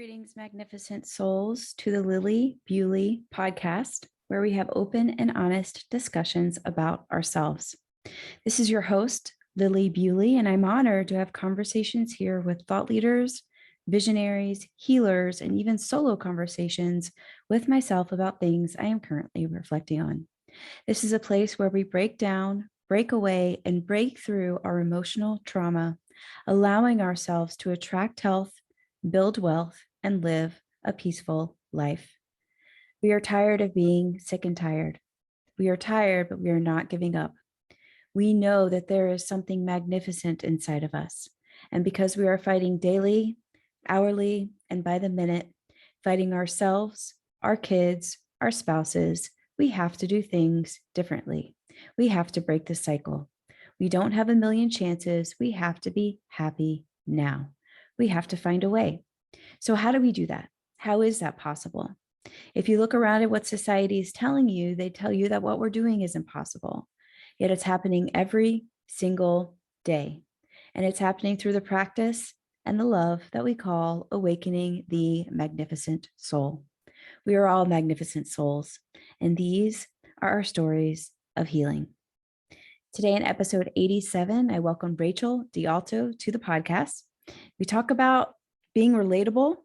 Greetings, magnificent souls, to the Lily Bewley podcast, where we have open and honest discussions about ourselves. This is your host, Lily Bewley, and I'm honored to have conversations here with thought leaders, visionaries, healers, and even solo conversations with myself about things I am currently reflecting on. This is a place where we break down, break away, and break through our emotional trauma, allowing ourselves to attract health, build wealth, and live a peaceful life. We are tired of being sick and tired. We are tired, but we are not giving up. We know that there is something magnificent inside of us. And because we are fighting daily, hourly, and by the minute, fighting ourselves, our kids, our spouses, we have to do things differently. We have to break the cycle. We don't have a million chances. We have to be happy now. We have to find a way. So how do we do that? How is that possible? If you look around at what society is telling you, they tell you that what we're doing is impossible. Yet it's happening every single day. And it's happening through the practice and the love that we call awakening the magnificent soul. We are all magnificent souls, and these are our stories of healing. Today in episode 87, I welcome Rachel DeAlto to the podcast. We talk about being relatable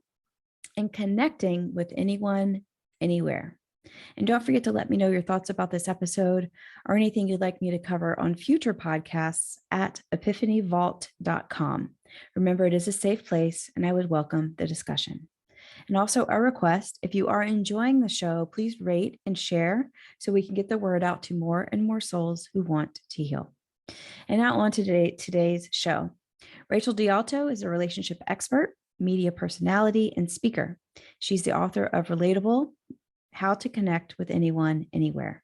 and connecting with anyone, anywhere. And don't forget to let me know your thoughts about this episode or anything you'd like me to cover on future podcasts at epiphanyvault.com. Remember, it is a safe place, and I would welcome the discussion. And also a request, if you are enjoying the show, please rate and share so we can get the word out to more and more souls who want to heal. And now on to today's show. Rachel DeAlto is a relationship expert, media personality, and speaker. She's the author of Relatable, How to Connect with Anyone, Anywhere.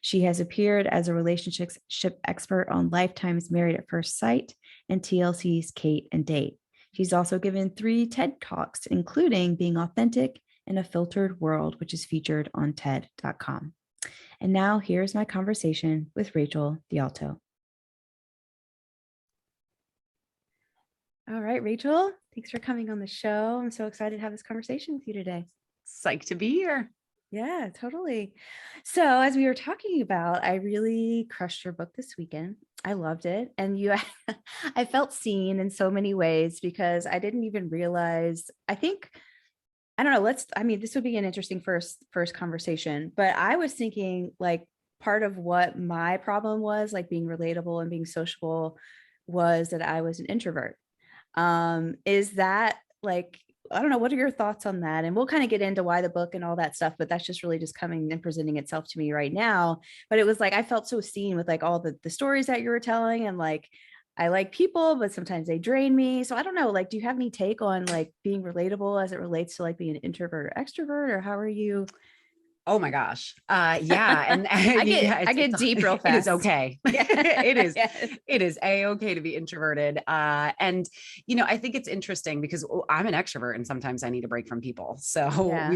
She has appeared as a relationship expert on Lifetime's Married at First Sight and TLC's Kate+Date. She's also given 3 TED Talks, including Being Authentic in a Filtered World, which is featured on TED.com. And now here's my conversation with Rachel DeAlto. All right, Rachel, thanks for coming on the show. I'm so excited to have this conversation with you today. Psyched to be here. Yeah, totally. So as we were talking about, I really crushed your book this weekend. I loved it. And I felt seen in so many ways because I didn't even realize, I don't know, this would be an interesting first conversation, but I was thinking like part of what my problem was, like being relatable and being sociable, was that I was an introvert. Is that like, I don't know, what are your thoughts on that? And we'll kind of get into why the book and all that stuff, but that's just really just coming and presenting itself to me right now. But it was like, I felt so seen with like all the stories that you were telling, and like, I like people, but sometimes they drain me. So I don't know, like, do you have any take on like being relatable as it relates to like being an introvert or extrovert, or how are you? Oh my gosh. Yeah. And I get deep real fast. It is okay. Yeah. It is a-okay to be introverted. And, I think it's interesting because I'm an extrovert and sometimes I need a break from people. So Yeah,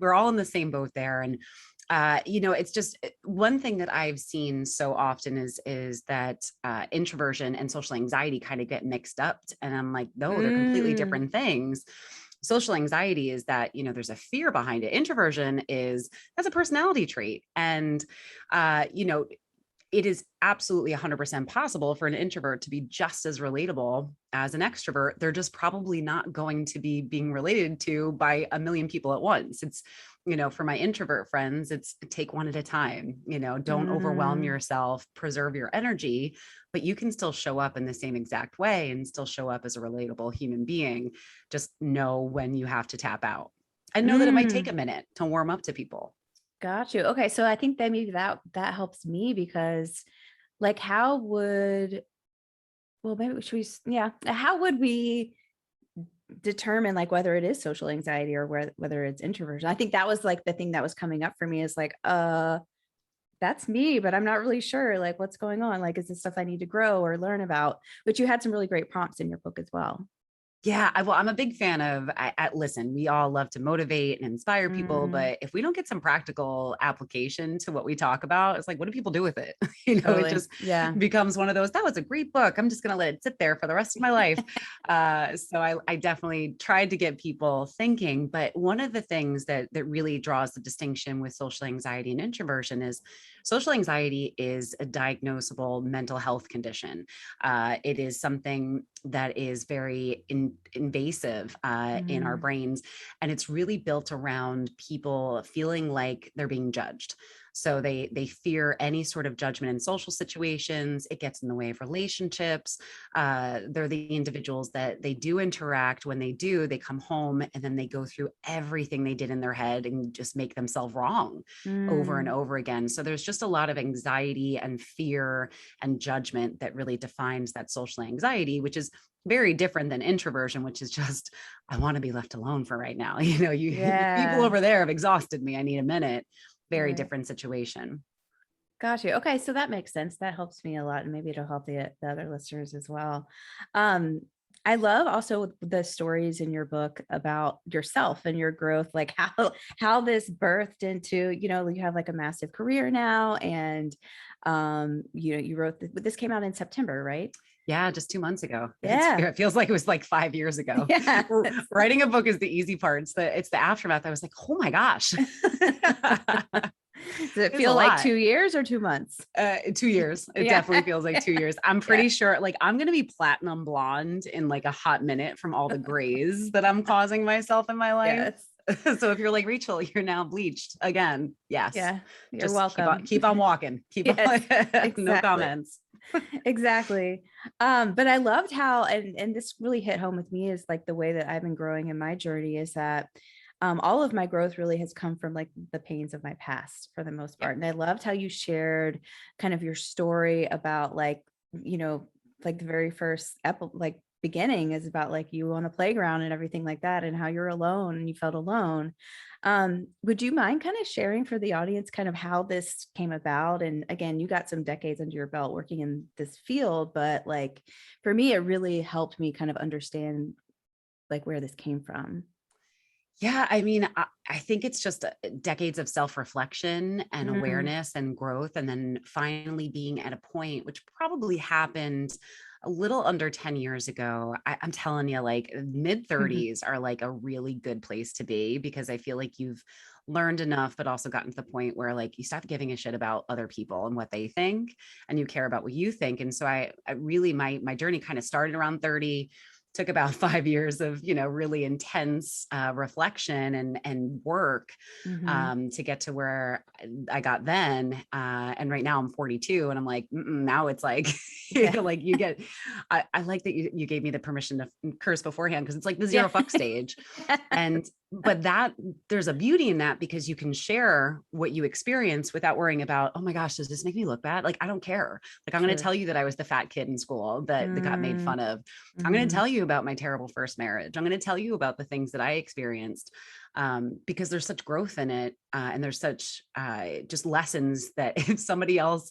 we're all in the same boat there. And, it's just one thing that I've seen so often is that introversion and social anxiety kind of get mixed up. And I'm like, no, they're completely different things. Social anxiety is that, there's a fear behind it. Introversion that's a personality trait. And, it is absolutely 100% possible for an introvert to be just as relatable as an extrovert. They're just probably not going to be being related to by a million people at once. It's, for my introvert friends, it's take one at a time, don't overwhelm yourself, preserve your energy, but you can still show up in the same exact way and still show up as a relatable human being. Just know when you have to tap out and know that it might take a minute to warm up to people. Got you. Okay. So I think that maybe that helps me because like, how would we determine like whether it is social anxiety or whether it's introversion? I think that was like the thing that was coming up for me is like, that's me, but I'm not really sure like what's going on. Like, is this stuff I need to grow or learn about? But you had some really great prompts in your book as well. Yeah, I'm a big fan of, listen, we all love to motivate and inspire people, Mm, but if we don't get some practical application to what we talk about, it's like, what do people do with it? It totally. just Yeah. becomes one of those, that was a great book. I'm just going to let it sit there for the rest of my life. So I definitely tried to get people thinking, but one of the things that really draws the distinction with social anxiety and introversion is social anxiety is a diagnosable mental health condition. It is something that is very invasive in our Mm, brains. And it's really built around people feeling like they're being judged. So they fear any sort of judgment in social situations. It gets in the way of relationships. They're the individuals that they do interact. When they do, they come home and then they go through everything they did in their head and just make themselves wrong over and mm, over again. So there's just a lot of anxiety and fear and judgment that really defines that social anxiety, which is very different than introversion, which is just, I want to be left alone for right now. You people yeah. over there have exhausted me. I need a minute. Very Right. different situation. Got you. Okay. So that makes sense. That helps me a lot. And maybe it'll help the other listeners as well. Um, I love also the stories in your book about yourself and your growth, like how this birthed into, you have like a massive career now. And you wrote this came out in September, right? Yeah, just 2 months ago. Yeah. It feels like it was like 5 years ago. Yeah. Writing a book is the easy part. It's the aftermath. I was like, oh my gosh. Does it It's a feel like lot. 2 years or 2 months? 2 years. It Yeah. definitely feels like 2 years. I'm Yeah. pretty sure like I'm gonna be platinum blonde in like a hot minute from all the grays that I'm causing myself in my life. Yes. So if you're like, Rachel, you're now bleached again. Yes. Yeah. You're Just welcome. keep on walking. Keep Yes, on. No exactly. comments. Exactly. But I loved how, and this really hit home with me is like the way that I've been growing in my journey is that all of my growth really has come from like the pains of my past for the most Yep. part. And I loved how you shared kind of your story about you know, like the very first like beginning is about like you on a playground and everything like that, and how you're alone and you felt alone. Would you mind kind of sharing for the audience kind of how this came about? And again, you got some decades under your belt working in this field, but like for me, it really helped me kind of understand like where this came from. Yeah, I mean, I think it's just decades of self-reflection and Mm, awareness and growth, and then finally being at a point which probably happened a little under 10 years ago. I'm telling you, like mid mhm. 30s are like a really good place to be because I feel like you've learned enough, but also gotten to the point where like you stop giving a shit about other people and what they think, and you care about what you think. And so I really, my journey kind of started around 30, took about 5 years of really intense reflection and work Mhm. to get to where I got then. And right now I'm 42, and I'm like, now it's like, Yeah. like you get. I like that you gave me the permission to curse beforehand because it's like the Yeah. zero fuck stage, and but that there's a beauty in that because you can share what you experience without worrying about, oh my gosh, does this make me look bad? Like I don't care. Like I'm going to True. tell you that I was the fat kid in school that got made Mm, fun of. I'm going to mhm. tell you about my terrible first marriage. I'm going to tell you about the things that I experienced because there's such growth in it. And there's such just lessons that if somebody else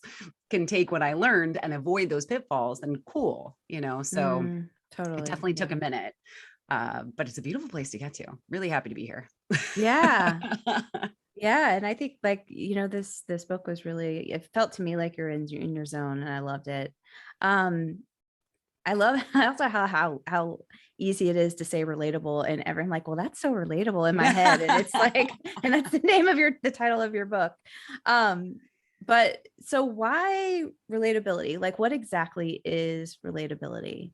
can take what I learned and avoid those pitfalls, then cool, So Mm, it totally. definitely took Yeah. a minute. But it's a beautiful place to get to. Really happy to be here. Yeah. Yeah, and I think like, this book was really, it felt to me like you're in your zone, and I loved it. Um I love also how easy it is to say relatable, and everyone like, well, that's so relatable in my head. And it's like, and that's the name of the title of your book. Um, but so why relatability? Like what exactly is relatability?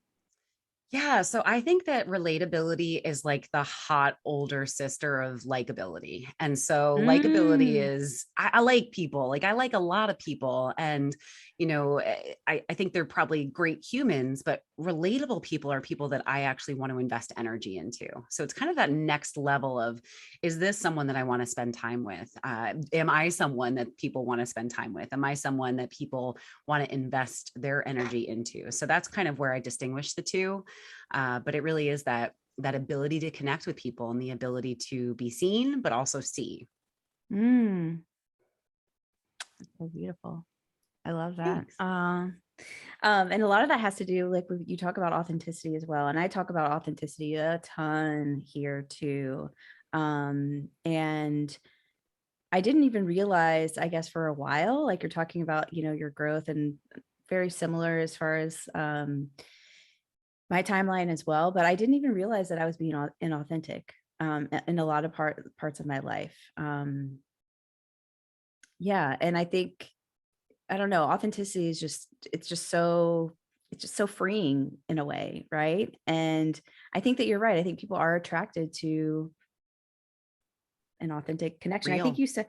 Yeah, so I think that relatability is like the hot older sister of likability. And so likability Mm, is I like people, like I like a lot of people. And, I think they're probably great humans, but relatable people are people that I actually want to invest energy into. So it's kind of that next level of, is this someone that I want to spend time with? Am I someone that people want to spend time with? Am I someone that people want to invest their energy into? So that's kind of where I distinguish the two. But it really is that ability to connect with people and the ability to be seen, but also see. mm, that's so beautiful. I love that. Thanks. And a lot of that has to do, like you talk about authenticity as well. And I talk about authenticity a ton here too. And I didn't even realize, I guess, for a while, like you're talking about, your growth, and very similar as far as my timeline as well. But I didn't even realize that I was being inauthentic in a lot of parts of my life. Yeah. And I think, I don't know, authenticity is it's just so freeing in a way, right? And I think that you're right. I think people are attracted to an authentic connection. I think Real. you said,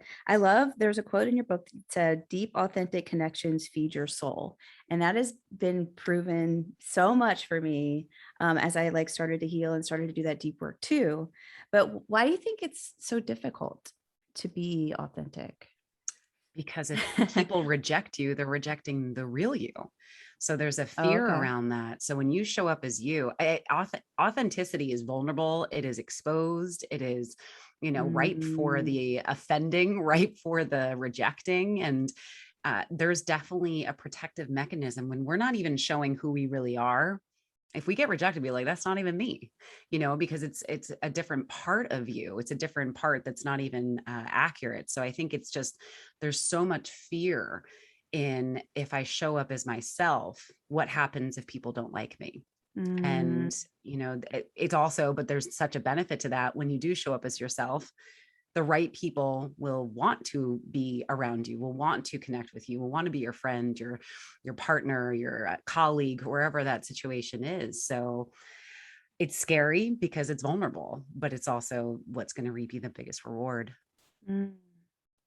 there's a quote in your book that said, deep, authentic connections feed your soul. And that has been proven so much for me as I like started to heal and started to do that deep work too. But why do you think it's so difficult to be authentic? Because if people reject you, they're rejecting the real you. So there's a Oh, fear okay. around that. So when you show up as you, authenticity is vulnerable. It is exposed. It is, ripe for Mm, the offending, ripe for the rejecting. And there's definitely a protective mechanism when we're not even showing who we really are. If we get rejected, be like, that's not even me, because it's a different part of you. It's a different part that's not even accurate. So I think it's just, there's so much fear in, if I show up as myself, what happens if people don't like me? mm, And it's also, but there's such a benefit to that. When you do show up as yourself, the right people will want to be around you, will want to connect with you, will want to be your friend, your partner, your colleague, wherever that situation is. So it's scary because it's vulnerable, but it's also what's going to reap you the biggest reward. mm.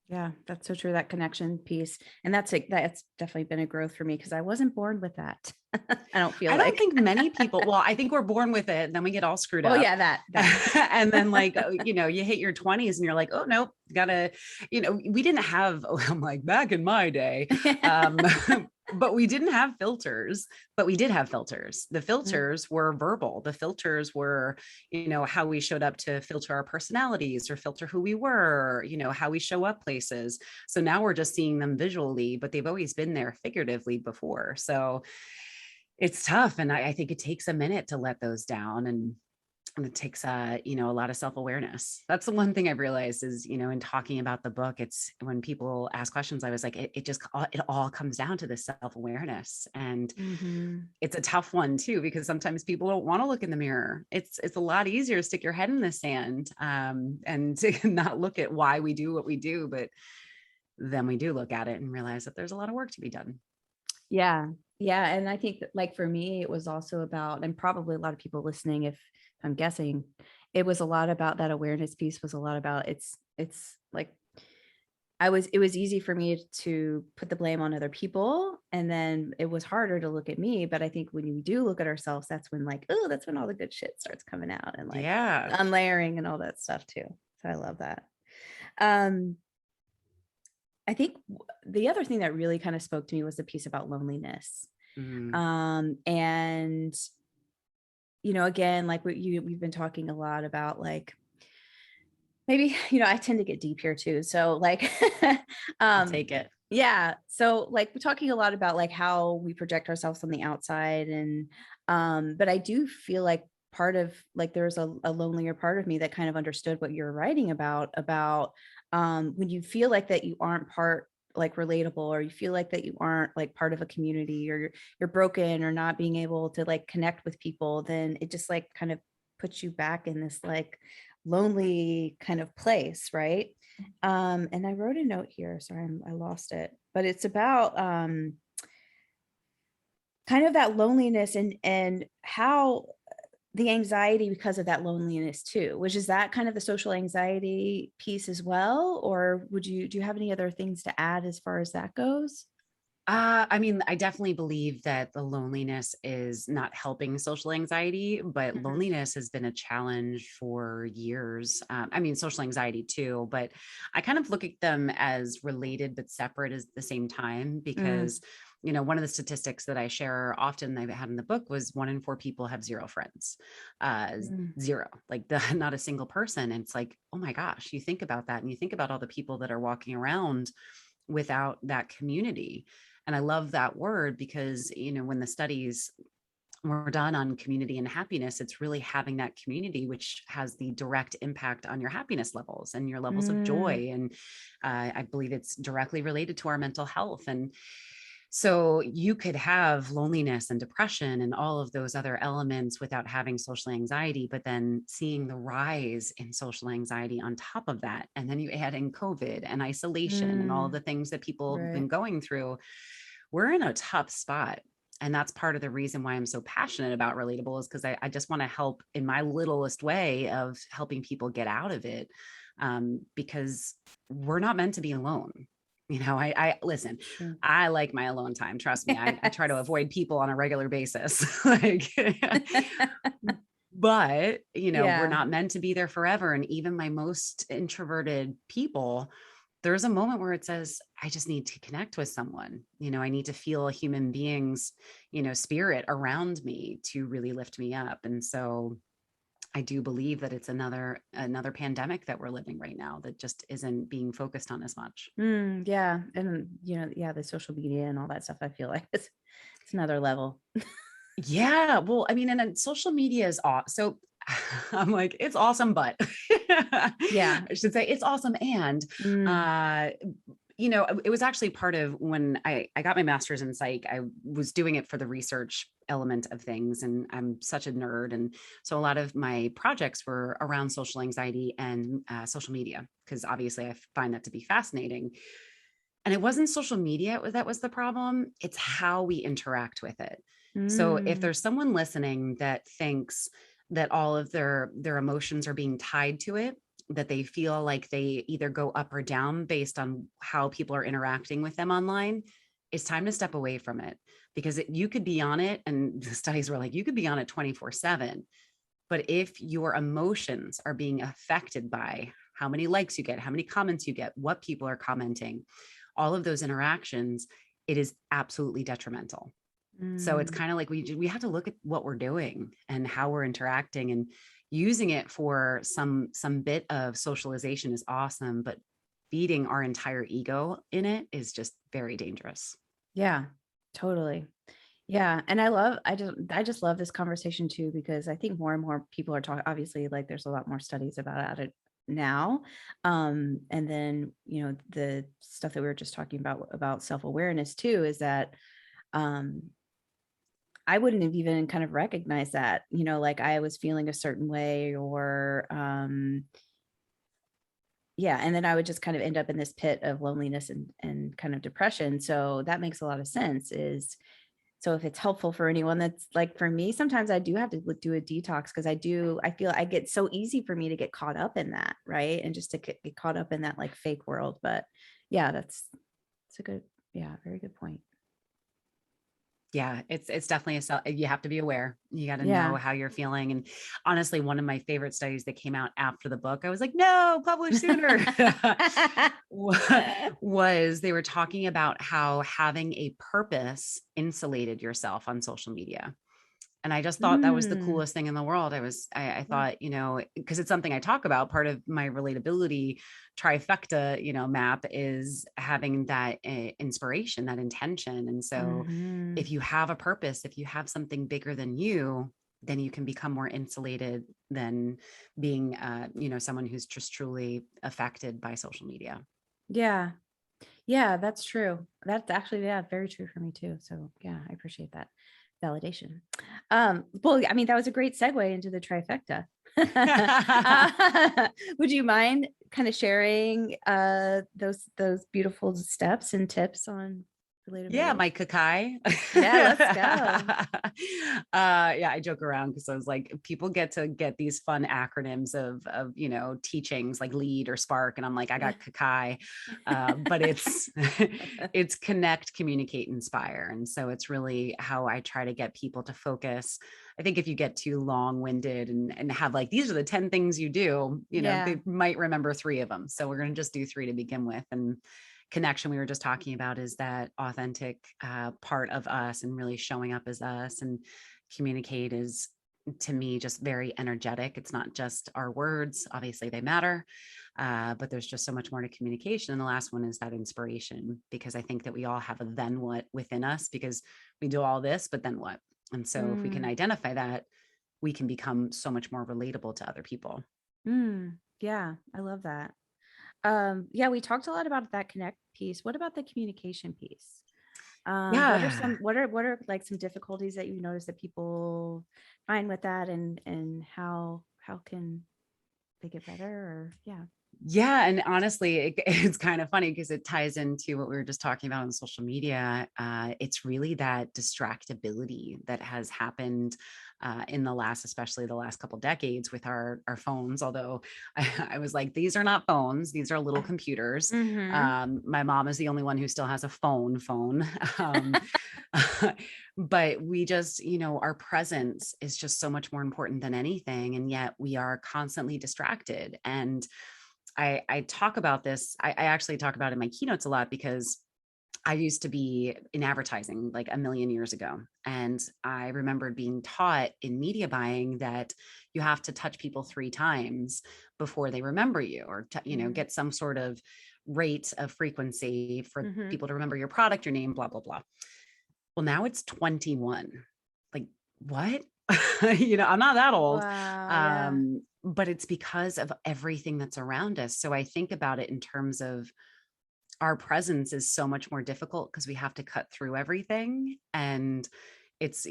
Yeah, that's so true. That connection piece. And that's definitely been a growth for me because I wasn't born with that. I don't feel I don't like. think many people, well, I think we're born with it, and then we get all screwed Well, up. yeah, that. And then like, you hit your 20s and you're like, oh, nope, gotta, we didn't have, I'm like, back in my day, but we didn't have filters, but we did have filters. The Mm, filters were verbal. The filters were, how we showed up to filter our personalities or filter who we were, how we show up places. So now we're just seeing them visually, but they've always been there figuratively before. So it's tough. And I think it takes a minute to let those down. And it takes a lot of self-awareness. That's the one thing I've realized is, in talking about the book, it's when people ask questions, I was like, it all comes down to this self-awareness. And mhm. it's a tough one too, because sometimes people don't want to look in the mirror. It's a lot easier to stick your head in the sand and to not look at why we do what we do, but then we do look at it and realize that there's a lot of work to be done. Yeah. Yeah. And I think that, like, for me, it was also about, and probably a lot of people listening, if I'm guessing, it was a lot about that awareness piece, was a lot about it's like, it was easy for me to put the blame on other people. And then it was harder to look at me. But I think when we do look at ourselves, that's when, like, oh, that's when all the good shit starts coming out, and like Yeah. unlayering and all that stuff too. So I love that. Um, I think the other thing that really kind of spoke to me was the piece about loneliness. Mm. And again, like we've been talking a lot about, like, maybe, I tend to get deep here too. So like, I'll um, take it. yeah. So like we're talking a lot about like how we project ourselves on the outside. And, but I do feel like part of, like, there's a lonelier part of me that kind of understood what you're writing about, when you feel like that you aren't part, like, relatable, or you feel like that you aren't like part of a community, or you're broken, or not being able to like connect with people, then it just like kind of puts you back in this like lonely kind of place, right? And I wrote a note here, sorry, I lost it, but it's about kind of that loneliness, and how the anxiety because of that loneliness too, which is that kind of the social anxiety piece as well, or do you have any other things to add as far as that goes? I mean, I definitely believe that the loneliness is not helping social anxiety, but Mhm, loneliness has been a challenge for years. I mean, social anxiety too, but I kind of look at them as related but separate at the same time mm, because, one of the statistics that I share often I've had in the book was 1 in 4 people have zero friends, mm, zero, like not a single person. And it's like, oh my gosh, you think about that and you think about all the people that are walking around without that community. And I love that word because, when the studies were done on community and happiness, it's really having that community, which has the direct impact on your happiness levels and your levels of Mm, joy. And I believe it's directly related to our mental health. And so you could have loneliness and depression and all of those other elements without having social anxiety, but then seeing the rise in social anxiety on top of that. And then you add in COVID and isolation and all of mm, the things that people have right. been going through. We're in a tough spot. And that's part of the reason why I'm so passionate about Relatable, is because I just want to help in my littlest way of helping people get out of it. Because we're not meant to be alone. I listen, True. I like my alone time. Trust me. I try to Yes. avoid people on a regular basis. Like, but we're Yeah. not meant to be there forever. And even my most introverted people, there's a moment where it says, I just need to connect with someone. I need to feel a human being's, spirit around me to really lift me up. And so I do believe that it's another pandemic that we're living right now that just isn't being focused on as much. Yeah. And, yeah, the social media and all that stuff, I feel like it's another level. Yeah. Well, I mean, and then social media is awesome. So I'm like, it's awesome, but Yeah. I should say it's awesome. And, Mm, uh, it was actually part of when I got my master's in psych. I was doing it for the research element of things. And I'm such a nerd. And so a lot of my projects were around social anxiety and social media, because obviously I find that to be fascinating. And it wasn't social media that was the problem. It's how we interact with it. So if mm, there's someone listening that thinks that all of their emotions are being tied to it, that they feel like they either go up or down based on how people are interacting with them online, it's time to step away from it, because you could be on it. And the studies were like, you could be on it 24/7. But if your emotions are being affected by how many likes you get, how many comments you get, what people are commenting, all of those interactions, it is absolutely detrimental. So it's mm. kind of like we have to look at what we're doing and how we're interacting, and using it for some bit of socialization is awesome, but feeding our entire ego in it is just very dangerous. Yeah, totally. Yeah. And I just love this conversation too, because I think more and more people are talking, obviously, like there's a lot more studies about it now. And then, the stuff that we were just talking about self-awareness too, is that, um, I wouldn't have even kind of recognized that, like I was feeling a certain way or, yeah. And then I would just kind of end up in this pit of loneliness and kind of depression. So that makes a lot of sense. So if it's helpful for anyone, that's like for me, sometimes I do have to do a detox, because I feel I get so easy for me to get caught up in that. Right. And just to get caught up in that like fake world. But yeah, it's a good, yeah, very good point. Yeah, it's definitely you have to be aware. You got to know Yeah. how you're feeling. And honestly, one of my favorite studies that came out after the book, I was like, no, publish sooner. Was they were talking about how having a purpose insulated yourself on social media. And I just thought that was the Mm, coolest thing in the world. I yeah. thought, because it's something I talk about. Part of my relatability trifecta, map is having that inspiration, that intention. And so Mhm. if you have a purpose, if you have something bigger than you, then you can become more insulated than being, someone who's just truly affected by social media. Yeah. Yeah, that's true. That's actually, yeah, very true for me too. So yeah, I appreciate that validation. Well, I mean, that was a great segue into the trifecta. Would you mind kind of sharing those beautiful steps and tips on Yeah, relatability? my kakai. Yeah, let's go. Yeah, I joke around because I was like, people get to get these fun acronyms of teachings like lead or spark, and I'm like, I Yeah. got kakai, but it's it's connect, communicate, inspire, and so it's really how I try to get people to focus. I think if you get too long-winded and have like these are the 10 things you do, Yeah. they might remember three of them. So we're going to just do three to begin with. And connection we were just talking about is that authentic part of us and really showing up as us, and communicate is to me just very energetic. It's not just our words, obviously they matter, but there's just so much more to communication. And the last one is that inspiration, because I think that we all have a then what within us, because we do all this, but then what? And so if we can Mm, identify that, we can become so much more relatable to other people. yeah, I love that. Yeah, we talked a lot about that connect piece. What about the communication piece? What are Yeah. some what are like some difficulties that you notice that people find with that, and how can they get better, or yeah. Yeah. And honestly, it's kind of funny because it ties into what we were just talking about on social media. It's really that distractibility that has happened in the last, especially the last couple decades with our phones. Although I was like, these are not phones, these are little computers. Mm-hmm. My mom is the only one who still has a phone. Um, but we just, our presence is just so much more important than anything. And yet we are constantly distracted. And I talk about this. I actually talk about it in my keynotes a lot because I used to be in advertising like a million years ago. And I remembered being taught in media buying that you have to touch people 3 times before they remember you, or, get some sort of rate of frequency for Mm-hmm. people to remember your product, your name, blah, blah, blah. Well, now it's 21. Like, what? I'm not that old. Wow. Yeah. But it's because of everything that's around us. So I think about it in terms of our presence is so much more difficult because we have to cut through everything. And it's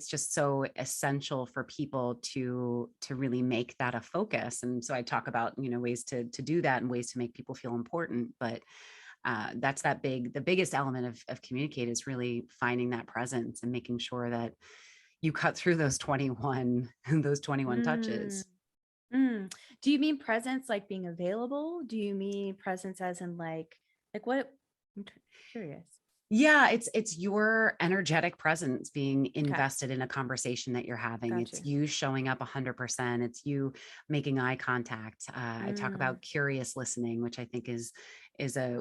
just so essential for people to really make that a focus. And so I talk about, ways to do that and ways to make people feel important. But that's the biggest element of communicate is really finding that presence and making sure that you cut through those 21 those 21 Mm. touches. Mm. Do you mean presence like being available? Do you mean presence as in like what? I'm curious. Yeah, it's your energetic presence being Okay, invested in a conversation that you're having. got It's you. you showing up 100%. It's you making eye contact. I talk Mm. about curious listening, which I think is a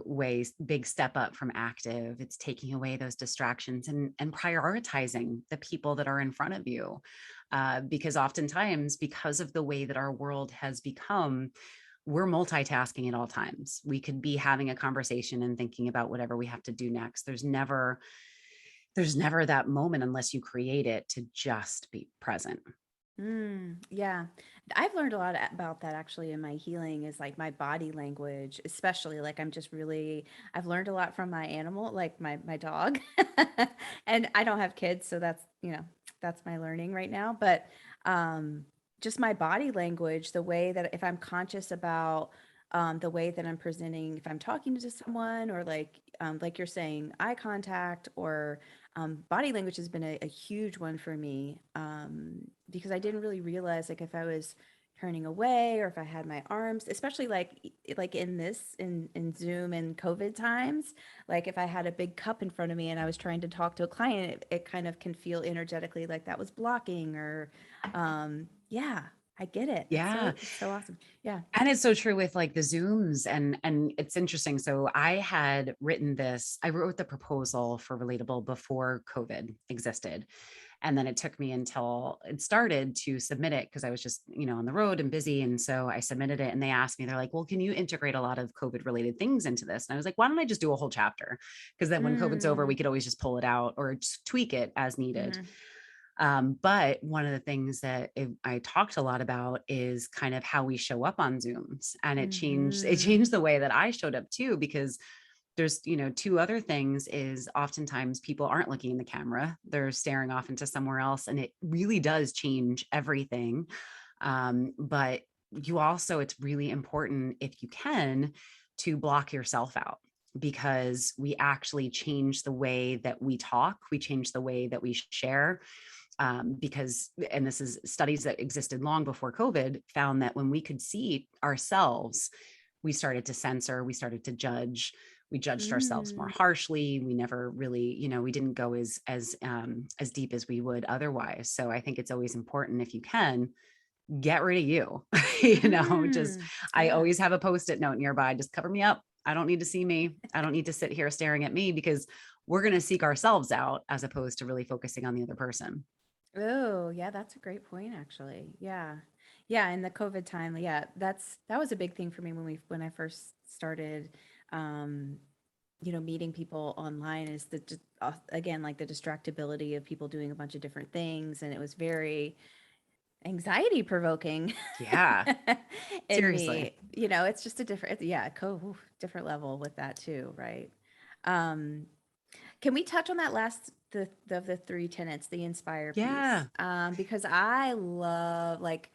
big step up from active. It's taking away those distractions and prioritizing the people that are in front of you, because oftentimes, because of the way that our world has become, we're multitasking at all times. We could be having a conversation and thinking about whatever we have to do next. There's never that moment unless you create it to just be present. Yeah. I've learned a lot about that actually in my healing, is like my body language, especially like I've learned a lot from my animal, like my dog. And I don't have kids, so that's my learning right now. But um, just my body language, the way that if I'm conscious about the way that I'm presenting, if I'm talking to someone, or like you're saying, eye contact, or body language has been a huge one for me, because I didn't really realize like if I was turning away or if I had my arms, especially like in Zoom and COVID times, like if I had a big cup in front of me and I was trying to talk to a client, it kind of can feel energetically like that was blocking, or yeah, I get it. Yeah. It's so awesome. Yeah. And it's so true with like the Zooms, and it's interesting. So I wrote the proposal for Relatable before COVID existed. And then it took me until it started to submit it because I was just, on the road and busy. And so I submitted it and they asked me, they're like, well, can you integrate a lot of COVID related things into this? And I was like, why don't I just do a whole chapter? Because then when COVID's over, Mm, we could always just pull it out or just tweak it as needed. hmm But one of the things that I talked a lot about is kind of how we show up on Zooms. And it changed the way that I showed up too, because there's, two other things is oftentimes people aren't looking in the camera, they're staring off into somewhere else. And it really does change everything. But it's really important, if you can, to block yourself out, because we actually change the way that we talk, we change the way that we share. And this is studies that existed long before COVID found that when we could see ourselves, we started to censor, we started to judge, we judged ourselves more mm, harshly. We never really, we didn't go as deep as we would otherwise. So I think it's always important, if you can, get rid of you. Just I yeah. always have a post-it note nearby, just cover me up. I don't need to see me. I don't need to sit here staring at me, because we're going to seek ourselves out as opposed to really focusing on the other person. Oh, yeah, that's a great point actually. Yeah. Yeah, in the COVID time, yeah, that was a big thing for me when I first started um meeting people online is again, like the distractibility of people doing a bunch of different things, and it was very anxiety provoking Yeah, in seriously. me. It's just a different, yeah, different level with that too, right? Um, can we touch on that last the three tenets, the inspire piece? Yeah. Because I love, like,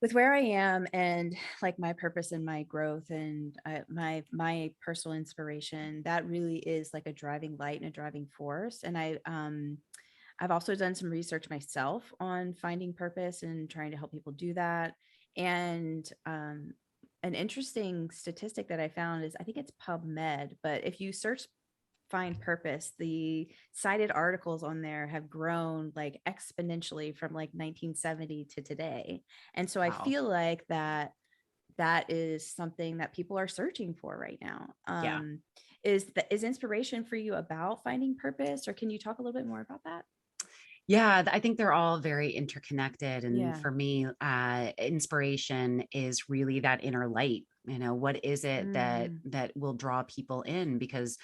with where I am and like my purpose and my growth and my personal inspiration, that really is like a driving light and a driving force. And I've also done some research myself on finding purpose and trying to help people do that. And an interesting statistic that I found is, I think it's PubMed, but if you search find purpose, the cited articles on there have grown like exponentially from like 1970 to today. And so I Wow. feel like that is something that people are searching for right now. Yeah. Is inspiration for you about finding purpose, or can you talk a little bit more about that? Yeah, I think they're all very interconnected. And Yeah. for me, inspiration is really that inner light. What is it that Mm, will draw people in? Because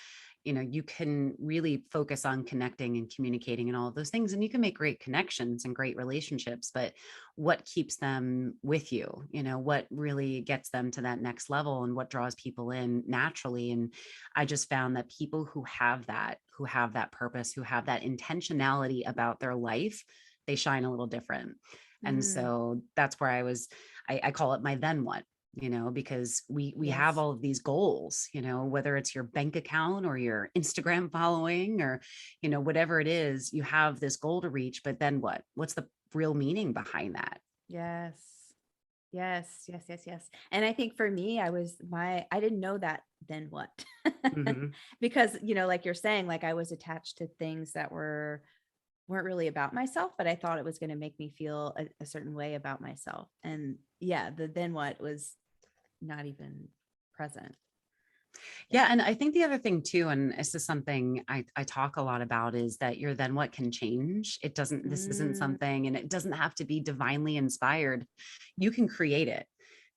you can really focus on connecting and communicating and all of those things, and you can make great connections and great relationships, but what keeps them with you? What really gets them to that next level, and what draws people in naturally? And I just found that people who have that purpose, who have that intentionality about their life, they shine a little different. And mm, so that's where I call it my then what, because we have yes. all of these goals, whether it's your bank account or your Instagram following, or whatever it is, you have this goal to reach, but then what? What's the real meaning behind that? Yes. Yes, yes, yes, yes. And I think for me, I didn't know that then what. Hmm. Because, like you're saying, like I was attached to things that weren't really about myself, but I thought it was going to make me feel a certain way about myself. And yeah, the then what was not even present. Yeah. Yeah. And I think the other thing too, and this is something I talk a lot about, is that your then what can change. This isn't Mm, something, and it doesn't have to be divinely inspired. You can create it.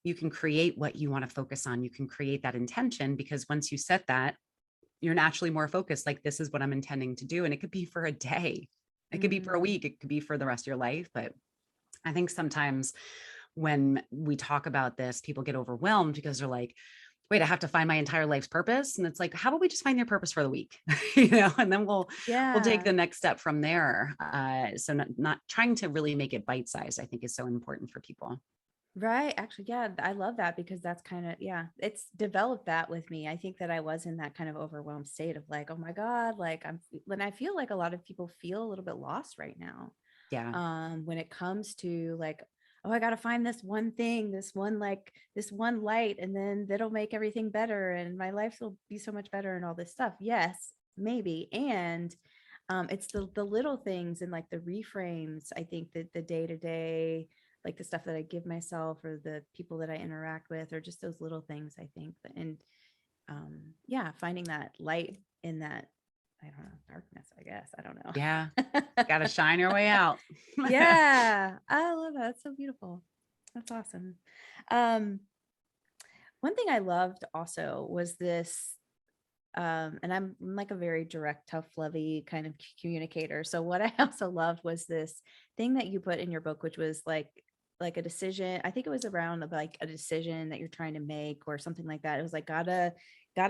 You can create what you want to focus on. You can create that intention, because once you set that, you're naturally more focused. Like, this is what I'm intending to do. And it could be for a day, it could be for a mm, week, it could be for the rest of your life. But I think sometimes when we talk about this, people get overwhelmed because they're like, wait, I have to find my entire life's purpose. And it's like, how about we just find your purpose for the week, and then we'll take yeah. the next step from there. So not trying to really make it bite sized, I think, is so important for people. Right. Actually, yeah, I love that because that's kind of, yeah, it's developed that with me. I think that I was in that kind of overwhelmed state of like, oh my God, like when I feel like a lot of people feel a little bit lost right now. Yeah. When it comes to like, oh, I got to find this one thing, this one light, and then that'll make everything better and my life will be so much better and all this stuff. Yes, maybe. And it's the little things and like the reframes. I think that the day to day, like the stuff that I give myself or the people that I interact with, or just those little things, I think. And yeah, finding that light in that, I don't know, darkness, I guess. I don't Yeah. Got to know. shine your way out. Yeah, I love that. That's so beautiful. That's awesome. Um, one thing I loved also was this, and I'm like a very direct, tough, lovey kind of communicator. So what I also loved was this thing that you put in your book, which was like a decision. I think it was around like a decision that you're trying to make or something like that. It was like gotta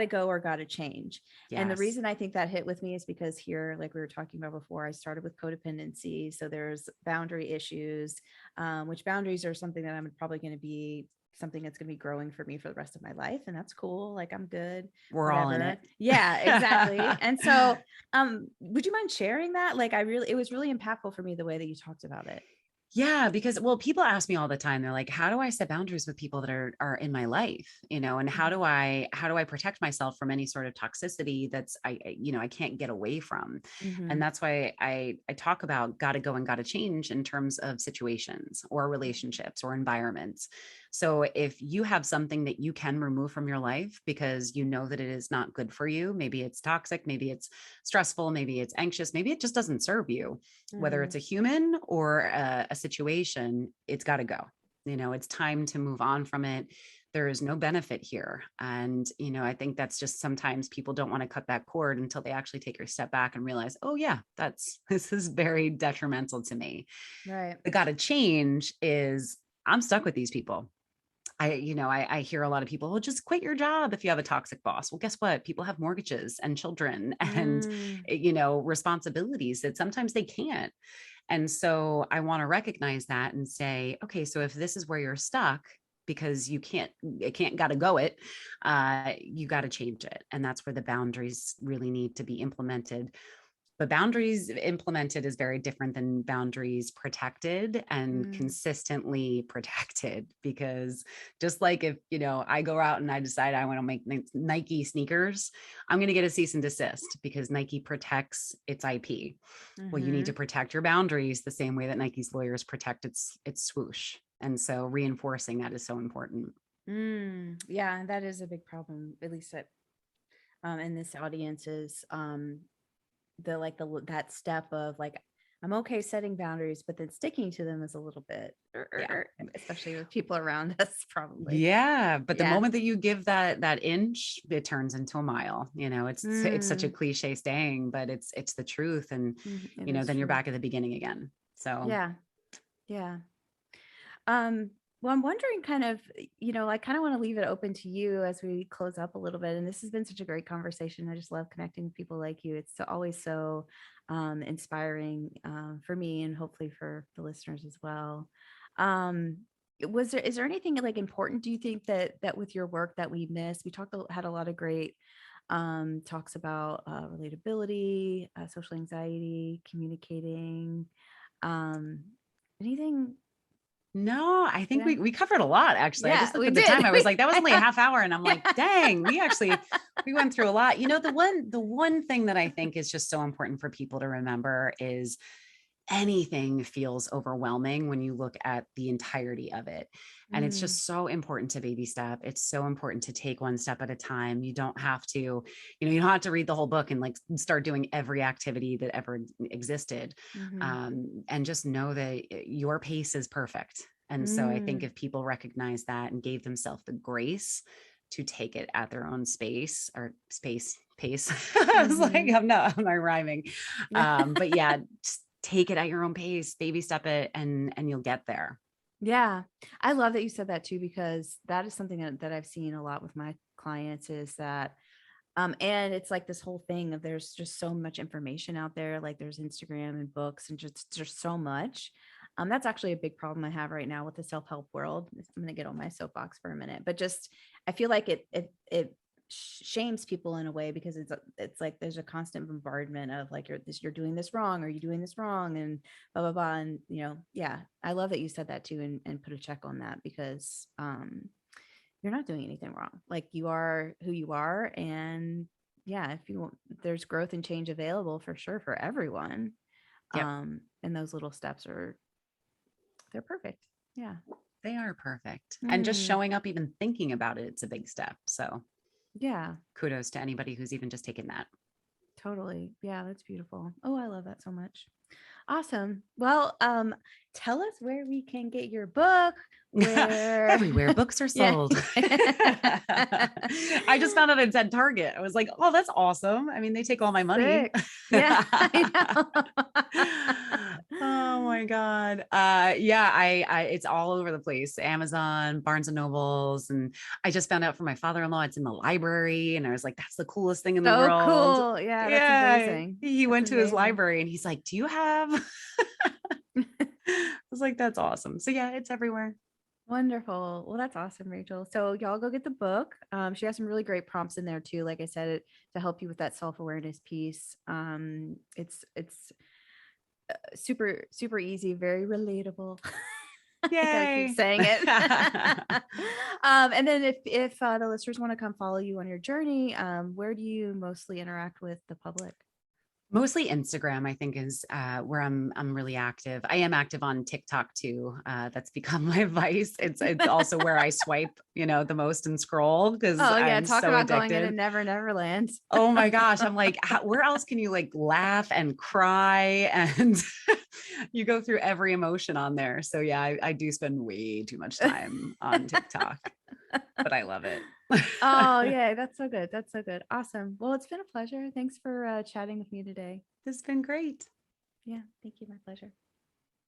go or gotta change. And the Yes. reason I think that hit with me is because here, like we were talking about before, I started with codependency. So there's boundary issues, which boundaries are something that I'm probably going to be something that's going to be growing for me for the rest of my life. And that's cool. Like I'm good, We're all in it. whatever. Yeah, exactly. And so, would you mind sharing that? Like it was really impactful for me the way that you talked about it. Yeah, because well, people ask me all the time. They're like, "How do I set boundaries with people that are in my life?" And Mhm. how do I protect myself from any sort of toxicity that's I can't get away from. And Mhm. that's why I talk about got to go and got to change in terms of situations or relationships or environments. So if you have something that you can remove from your life because you know that it is not good for you, maybe it's toxic, maybe it's stressful, maybe it's anxious, maybe it just doesn't serve you, whether it's a human or a situation, it's got to go. It's time to move on from it. There is no benefit here. And, I think that's just sometimes people don't want to cut that cord until they actually take a step back and realize, oh yeah, this is very detrimental to me. Right. The got to change is I'm stuck with these people. I hear a lot of people, well, just quit your job if you have a toxic boss. Well, guess what? People have mortgages and children and, responsibilities that sometimes they can't. And so I want to recognize that and say, okay, so if this is where you're stuck because it can't got to go it, you got to change it. And that's where the boundaries really need to be implemented. But boundaries implemented is very different than boundaries protected and consistently protected, because just like if, I go out and I decide I want to make Nike sneakers, I'm going to get a cease and desist because Nike protects its IP. Well, you need to protect your boundaries the same way that Nike's lawyers protect its swoosh. And so reinforcing that is so important. Yeah, that is a big problem, at least in this audience is that step of like, I'm okay setting boundaries, but then sticking to them is a little bit, especially with people around us, probably. Yeah. But the moment that you give that inch, it turns into a mile. It's such a cliche saying, but it's the truth. And, then you're back at the beginning again. So yeah. Yeah. Well, I'm wondering kind of, I kind of want to leave it open to you as we close up a little bit. And this has been such a great conversation. I just love connecting with people like you. It's always so inspiring for me and hopefully for the listeners as well. Is there anything like important, do you think that with your work that we missed? We had a lot of great talks about relatability, social anxiety, communicating, anything. No, I think we covered a lot, actually. I just looked we at the did. time. I was like, that was only a half hour. And I'm like, dang, we went through a lot. The one thing that I think is just so important for people to remember is anything feels overwhelming when you look at the entirety of it. And it's just so important to baby step. It's so important to take one step at a time. You don't have to, you don't have to read the whole book and like start doing every activity that ever existed. And just know that your pace is perfect. And so I think if people recognize that and gave themselves the grace to take it at their own pace. I was like, I'm not rhyming. But yeah, just take it at your own pace, baby step it, and you'll get there. Yeah. I love that you said that too, because that is something that I've seen a lot with my clients is that, and it's like this whole thing of there's just so much information out there. Like there's Instagram and books and just there's so much. That's actually a big problem I have right now with the self-help world. I'm going to get on my soapbox for a minute, but just, I feel like it shames people in a way because it's like there's a constant bombardment of like you're doing this wrong, or you doing this wrong, and blah blah blah. And yeah, I love that you said that too, and put a check on that, because you're not doing anything wrong. Like you are who you are, and yeah, if you want, there's growth and change available for sure for everyone. Yep. And those little steps they're perfect. Yeah, they are perfect. And just showing up, even thinking about it, it's a big step. So yeah, kudos to anybody who's even just taken that. Totally. Yeah, that's beautiful. Oh, I love that so much. Awesome. Well, tell us where we can get your book. Everywhere books are sold. I just found out it said Target. I was like, oh, that's awesome. I mean, they take all my money. Yeah. I Oh my God. Yeah, I it's all over the place. Amazon, Barnes and Nobles. And I just found out from my father-in-law, it's in the library. And I was like, that's the coolest thing in the world. Cool. Yeah, that's amazing. He went to his library and he's like, do you have? I was like, that's awesome. So yeah, it's everywhere. Wonderful. Well, that's awesome, Rachel. So y'all go get the book. She has some really great prompts in there too. Like I said, to help you with that self-awareness piece. It's super, super easy, very relatable. I gotta keep saying it. And then if the listeners want to come follow you on your journey, where do you mostly interact with the public? Mostly Instagram, I think, is where I'm really active. I am active on TikTok too. That's become my vice. It's also where I swipe, the most and scroll because Oh yeah, I'm talk so about going in addicted. a Neverland. Oh my gosh. I'm like, where else can you like laugh and cry and you go through every emotion on there. So yeah, I do spend way too much time on TikTok, but I love it. Oh yeah, that's so good. That's so good. Awesome. Well, it's been a pleasure. Thanks for chatting with me today. This has been great. Yeah, thank you. My pleasure.